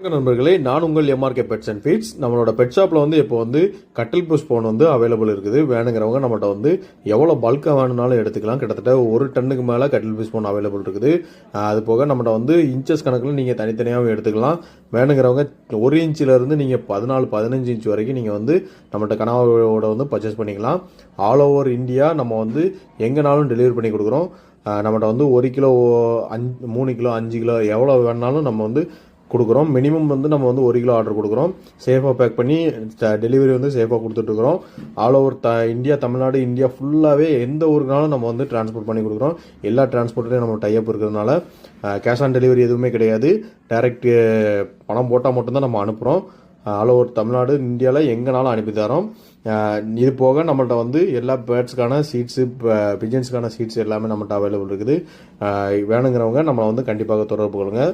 நண்பர்களே, நான் உங்கள் எம்ஆர்கே பெட்ஸ் அண்ட் ஃபீட்ஸ். நம்மளோட பெட் ஷாப்ல இப்போ கட்டில் புஷ் போன் அவைலபிள் இருக்குது. வேணுங்கிறவங்க நம்மகிட்ட எவ்வளோ பல்காக வேணும்னாலும் எடுத்துக்கலாம். கிட்டத்தட்ட 1 டன்னுக்கு மேலே கட்டில் புஷ் போன் அவைலபிள் இருக்குது. அது போக நம்மகிட்ட இன்ச்சஸ் கணக்கில் நீங்கள் தனித்தனியாகவும் எடுத்துக்கலாம். வேணுங்கிறவங்க 1 இன்ச்சிலேருந்து நீங்கள் 14-15 இன்ச் வரைக்கும் நீங்கள் நம்மகிட்ட கனவாவோட பர்ச்சேஸ் பண்ணிக்கலாம். ஆல் ஓவர் இந்தியா நம்ம எங்கேனாலும் டெலிவரி பண்ணி கொடுக்குறோம். நம்மகிட்ட 1 கிலோ 3 கிலோ 5 கிலோ எவ்வளோ வேணாலும் நம்ம கொடுக்குறோம். மினிமம் நம்ம 1 கிலோ ஆர்டர் கொடுக்குறோம். சேஃபாக பேக் பண்ணி டெலிவரி சேஃபாக கொடுத்துட்ருக்குறோம். All over India, Tamil Nadu, India ஃபுல்லாகவே எந்த ஊருக்குனாலும் நம்ம டிரான்ஸ்போர்ட் பண்ணி கொடுக்குறோம். எல்லா டிரான்ஸ்போர்ட்லேயும் நம்ம டைப் இருக்கிறதுனால கேஷ் ஆன் டெலிவரி எதுவுமே கிடையாது. டைரக்ட் பணம் போட்டால் மட்டும்தான் நம்ம அனுப்புகிறோம். ஆல் ஓவர் தமிழ்நாடு, இந்தியாவில் எங்கேனாலும் அனுப்பி தரோம். இது போக நம்மள்ட்ட எல்லா பேர்ட்ஸ்க்கான சீட்ஸு, பிஜன்ஸ்க்கான சீட்ஸ் எல்லாமே நம்மள்ட்ட அவைலபிள் இருக்குது. வேணுங்கிறவங்க நம்மளை கண்டிப்பாக தொடர்பு கொள்ளுங்கள்.